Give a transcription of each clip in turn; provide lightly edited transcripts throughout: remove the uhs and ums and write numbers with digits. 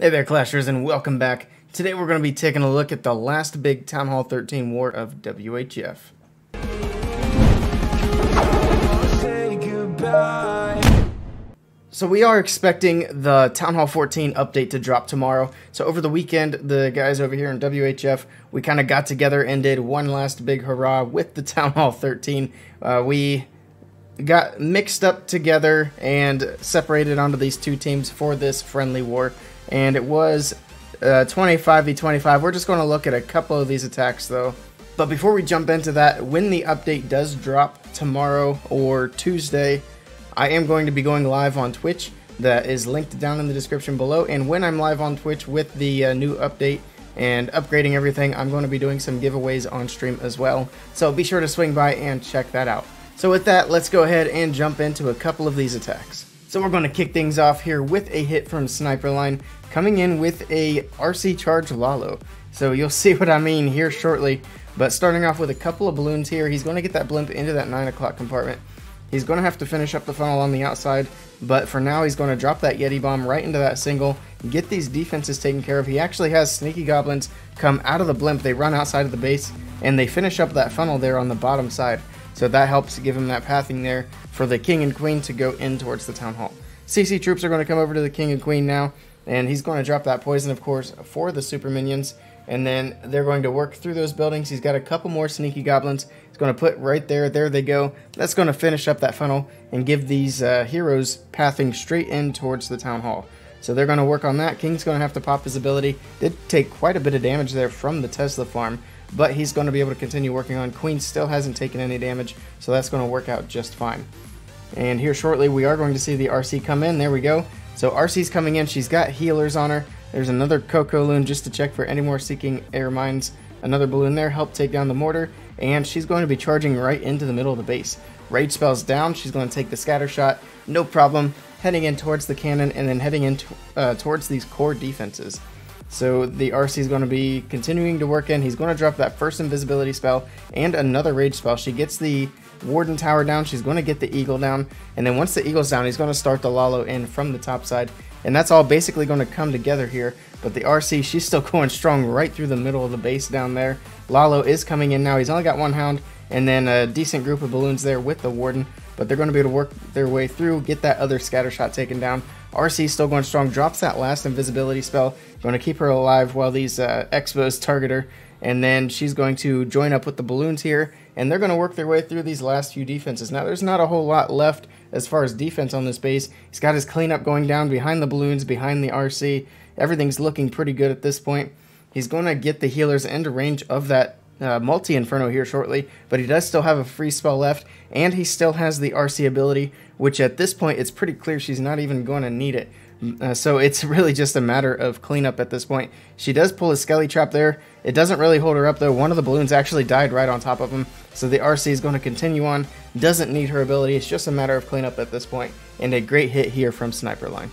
Hey there, Clashers, and welcome back. Today we're going to be taking a look at the last big Town Hall 13 war of WHF. So we are expecting the Town Hall 14 update to drop tomorrow. So over the weekend, the guys over here in WHF, we kind of got together and did one last big hurrah with the Town Hall 13. We got mixed up together and separated onto these two teams for this friendly war. And it was 25v25. We're just going to look at a couple of these attacks though. But before we jump into that, when the update does drop tomorrow or Tuesday, I am going to be going live on Twitch. That is linked down in the description below. And when I'm live on Twitch with the new update and upgrading everything, I'm going to be doing some giveaways on stream as well. So be sure to swing by and check that out. So with that, let's go ahead and jump into a couple of these attacks. So we're going to kick things off here with a hit from Sniper Line, coming in with a RC Charge Lalo. So you'll see what I mean here shortly. But starting off with a couple of balloons here, he's going to get that blimp into that 9 o'clock compartment. He's going to have to finish up the funnel on the outside, but for now he's going to drop that Yeti bomb right into that single, get these defenses taken care of. He actually has sneaky goblins come out of the blimp, they run outside of the base, and they finish up that funnel there on the bottom side. So that helps give him that pathing there for the King and Queen to go in towards the Town Hall. CC troops are going to come over to the King and Queen now, and he's going to drop that poison, of course, for the super minions. And then they're going to work through those buildings. He's got a couple more sneaky goblins. He's going to put right there. There they go. That's going to finish up that funnel and give these heroes pathing straight in towards the Town Hall. So they're going to work on that. King's going to have to pop his ability. Did take quite a bit of damage there from the Tesla farm, but he's going to be able to continue working on. Queen still hasn't taken any damage, so that's going to work out just fine. And here shortly we are going to see the RC come in. There we go. So RC's coming in. She's got healers on her. There's another Coco Loon just to check for any more seeking air mines. Another balloon there, help take down the mortar. And she's going to be charging right into the middle of the base. Rage spell's down. She's going to take the scatter shot. No problem. Heading in towards the cannon and then heading in towards these core defenses. So the RC is going to be continuing to work in. He's going to drop that first invisibility spell and another rage spell. She gets the Warden Tower down. She's going to get the Eagle down. And then once the Eagle's down, he's going to start the Lalo in from the top side. And that's all basically going to come together here. But the RC, she's still going strong right through the middle of the base down there. Lalo is coming in now. He's only got one hound and then a decent group of balloons there with the Warden. But they're going to be able to work their way through, get that other scatter shot taken down. RC still going strong, drops that last invisibility spell. Going to keep her alive while these expos target her. And then she's going to join up with the balloons here. And they're going to work their way through these last few defenses. Now, there's not a whole lot left as far as defense on this base. He's got his cleanup going down behind the balloons, behind the RC. Everything's looking pretty good at this point. He's going to get the healers into range of that multi-inferno here shortly, but he does still have a free spell left, and he still has the RC ability, which at this point it's pretty clear she's not even going to need it. So it's really just a matter of cleanup at this point. She does pull a Skelly Trap there. It doesn't really hold her up though. One of the balloons actually died right on top of him. So the RC is going to continue on. Doesn't need her ability. It's just a matter of cleanup at this point. And a great hit here from Sniper Line.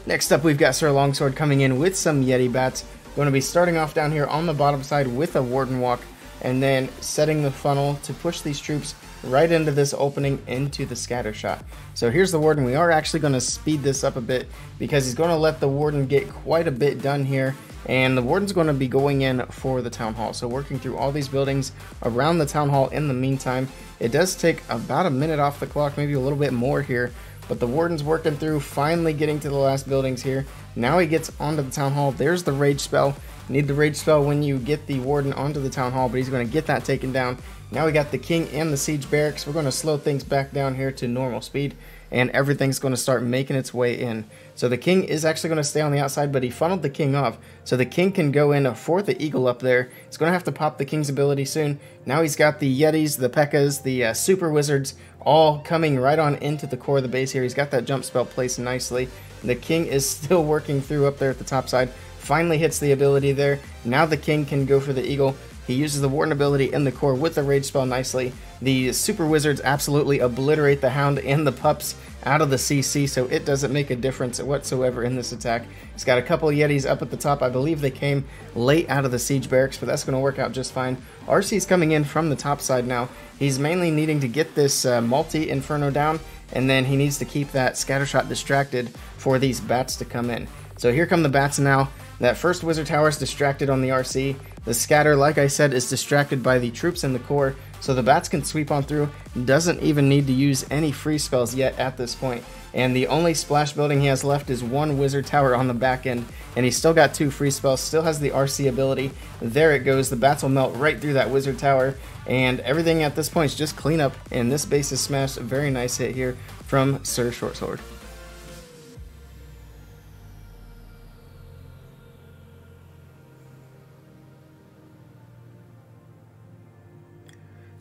Next up, we've got Sir Longsword coming in with some Yeti bats. Going to be starting off down here on the bottom side with a Warden Walk, and then setting the funnel to push these troops right into this opening into the scatter shot. So here's the Warden. We are actually going to speed this up a bit because he's going to let the Warden get quite a bit done here. And the Warden's going to be going in for the Town Hall. So working through all these buildings around the Town Hall in the meantime. It does take about a minute off the clock, maybe a little bit more here. But the Warden's working through, finally getting to the last buildings here. Now he gets onto the Town Hall. There's the Rage Spell. You need the Rage Spell when you get the Warden onto the Town Hall, but he's going to get that taken down. Now we got the King and the Siege Barracks. We're going to slow things back down here to normal speed, and everything's going to start making its way in. So the King is actually going to stay on the outside, but he funneled the King off. So the King can go in for the Eagle up there. He's going to have to pop the King's ability soon. Now he's got the Yetis, the P.E.K.K.A.s, the Super Wizards, all coming right on into the core of the base here. He's got that jump spell placed nicely. The King is still working through up there at the top side. Finally hits the ability there. Now the King can go for the Eagle. He uses the Warden ability in the core with the rage spell nicely. The super wizards absolutely obliterate the hound and the pups out of the CC, so it doesn't make a difference whatsoever in this attack. He's got a couple of yetis up at the top. I believe they came late out of the siege barracks, but that's going to work out just fine. RC's coming in from the top side now. He's mainly needing to get this multi-inferno down, and then he needs to keep that scattershot distracted for these bats to come in. So here come the bats now. That first wizard tower is distracted on the RC. The scatter, like I said, is distracted by the troops in the core, so the bats can sweep on through. Doesn't even need to use any free spells yet at this point. And the only splash building he has left is one wizard tower on the back end, and he's still got 2 free spells, still has the RC ability. There it goes, the bats will melt right through that wizard tower, and everything at this point is just cleanup, and this base is smashed. A very nice hit here from Sir Shortsword.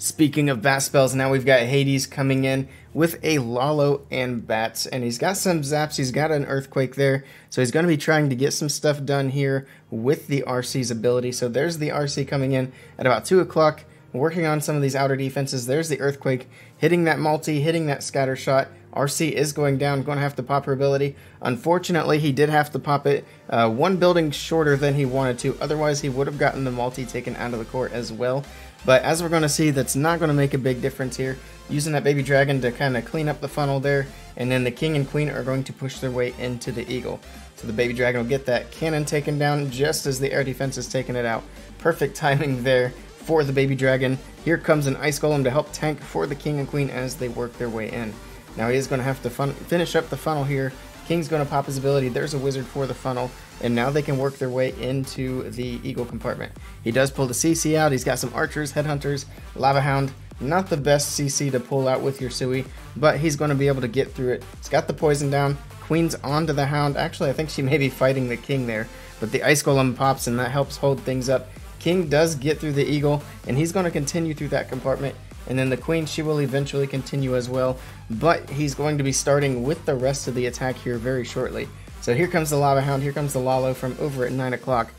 Speaking of bat spells, now we've got Hades coming in with a Lalo and bats, and he's got some zaps, he's got an earthquake there, so he's going to be trying to get some stuff done here with the RC's ability. So there's the RC coming in at about 2 o'clock, working on some of these outer defenses. There's the earthquake, hitting that multi, hitting that scatter shot. RC is going down, going to have to pop her ability. Unfortunately, he did have to pop it one building shorter than he wanted to, otherwise he would have gotten the multi taken out of the core as well. But as we're going to see, that's not going to make a big difference here. Using that baby dragon to kind of clean up the funnel there, and then the king and queen are going to push their way into the eagle. So the baby dragon will get that cannon taken down just as the air defense is taking it out. Perfect timing there for the baby dragon. Here comes an ice golem to help tank for the king and queen as they work their way in. Now he is going to have to finish up the funnel here. King's going to pop his ability. There's a wizard for the funnel, and now they can work their way into the eagle compartment. He does pull the CC out. He's got some archers, headhunters, lava hound. Not the best CC to pull out with your Sui, but he's going to be able to get through it. He's got the poison down. Queen's onto the hound. Actually, I think she may be fighting the king there, but the ice golem pops, and that helps hold things up. King does get through the eagle, and he's going to continue through that compartment. And then the queen, she will eventually continue as well, but he's going to be starting with the rest of the attack here very shortly. So here comes the lava hound, here comes the Lalo from over at 9 o'clock.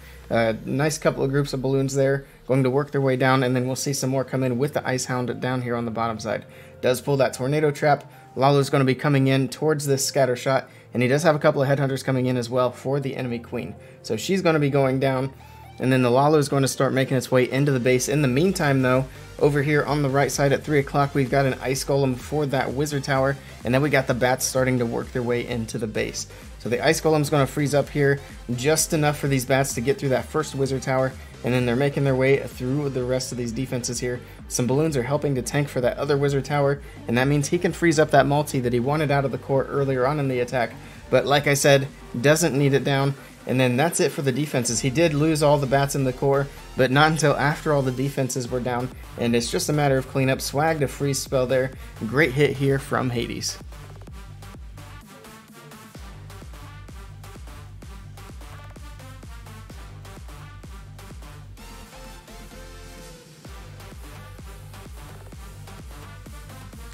Nice couple of groups of balloons there, going to work their way down, and then we'll see some more come in with the ice hound down here on the bottom side. Does pull that tornado trap. Lalo's going to be coming in towards this scatter shot, and he does have a couple of headhunters coming in as well for the enemy queen. So she's going to be going down. And then the Lalo is going to start making its way into the base. In the meantime, though, over here on the right side at 3 o'clock, we've got an ice golem for that wizard tower. And then we got the bats starting to work their way into the base. So the ice golem is going to freeze up here just enough for these bats to get through that first wizard tower. And then they're making their way through the rest of these defenses here. Some balloons are helping to tank for that other wizard tower. And that means he can freeze up that multi that he wanted out of the core earlier on in the attack. But like I said, doesn't need it down. And then that's it for the defenses. He did lose all the bats in the core, but not until after all the defenses were down. And it's just a matter of cleanup. Swagged a freeze spell there. Great hit here from Hades.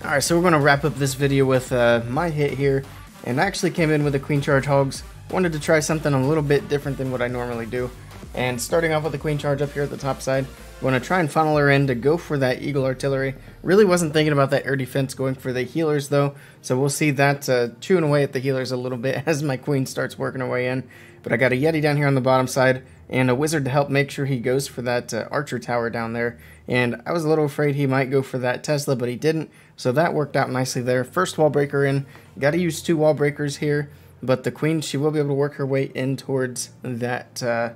Alright, so we're going to wrap up this video with my hit here. And I actually came in with a Queen Charge Hogs. Wanted to try something a little bit different than what I normally do. And starting off with the Queen Charge up here at the top side, I'm going to try and funnel her in to go for that Eagle Artillery. Really wasn't thinking about that air defense, going for the healers though. So we'll see that chewing away at the healers a little bit as my Queen starts working her way in. But I got a Yeti down here on the bottom side, and a Wizard to help make sure he goes for that Archer Tower down there. And I was a little afraid he might go for that Tesla, but he didn't. So that worked out nicely there. First wall breaker in. Got to use 2 wall breakers here. But the Queen, she will be able to work her way in towards that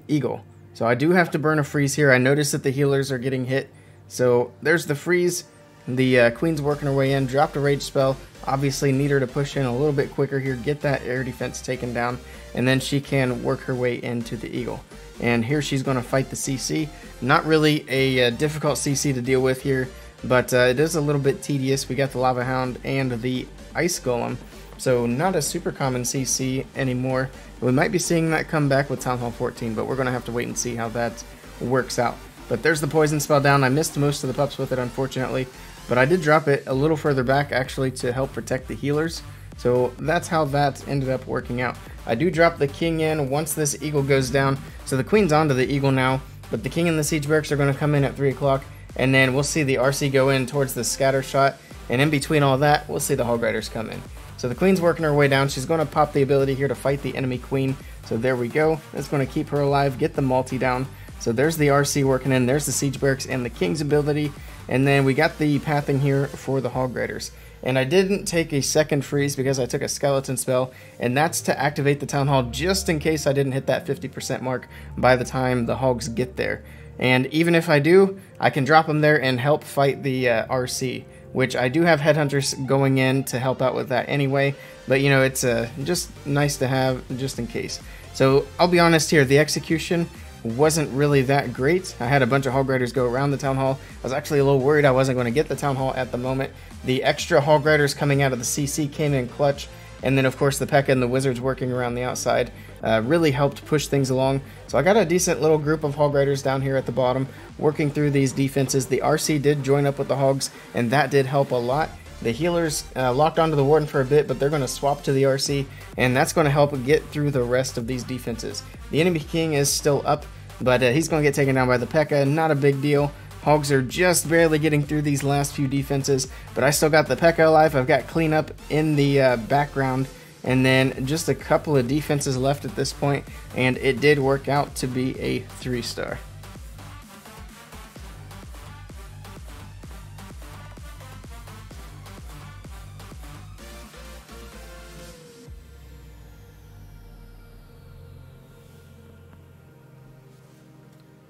Eagle. So I do have to burn a freeze here. I noticed that the healers are getting hit. So there's the freeze. The Queen's working her way in. Dropped a rage spell. Obviously need her to push in a little bit quicker here. Get that air defense taken down. And then she can work her way into the Eagle. And here she's going to fight the CC. Not really a difficult CC to deal with here. But it is a little bit tedious. We got the Lava Hound and the Ice Golem. So not a super common CC anymore. We might be seeing that come back with Town Hall 14, but we're going to have to wait and see how that works out. But there's the poison spell down. I missed most of the pups with it, unfortunately. But I did drop it a little further back, actually, to help protect the healers. So that's how that ended up working out. I do drop the king in once this Eagle goes down. So the Queen's onto the Eagle now. but the king and the siege barracks are going to come in at 3 o'clock, and then we'll see the RC go in towards the scatter shot, and in between all that, we'll see the hog riders come in. So the queen's working her way down. She's going to pop the ability here to fight the enemy queen. So there we go. That's going to keep her alive, get the multi down. So there's the RC working in, there's the siege barracks and the king's ability, and then we got the pathing here for the hog riders. And I didn't take a second freeze because I took a skeleton spell, and that's to activate the town hall just in case I didn't hit that 50% mark by the time the hogs get there. And even if I do, I can drop them there and help fight the RC, which I do have headhunters going in to help out with that anyway, but you know, it's just nice to have just in case. So I'll be honest here, the execution wasn't really that great. I had a bunch of hog riders go around the town hall. I was actually a little worried I wasn't going to get the town hall at the moment. The extra hog riders coming out of the CC came in clutch, and then of course the P.E.K.K.A. and the wizards working around the outside really helped push things along. So I got a decent little group of hog riders down here at the bottom working through these defenses. The RC did join up with the hogs, and that did help a lot. The healers locked onto the warden for a bit, but they're going to swap to the RC, and that's going to help get through the rest of these defenses. The enemy king is still up, but he's going to get taken down by the P.E.K.K.A. Not a big deal. Hogs are just barely getting through these last few defenses, but I still got the P.E.K.K.A. alive. I've got cleanup in the background, and then just a couple of defenses left at this point, and it did work out to be a 3-star.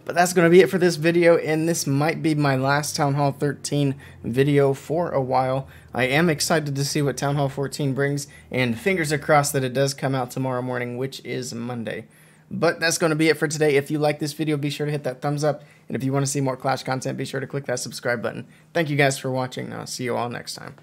But that's going to be it for this video, and this might be my last Town Hall 13 video for a while. I am excited to see what Town Hall 14 brings, and fingers are crossed that it does come out tomorrow morning, which is Monday. But that's going to be it for today. If you like this video, be sure to hit that thumbs up, and if you want to see more Clash content, be sure to click that subscribe button. Thank you guys for watching, and I'll see you all next time.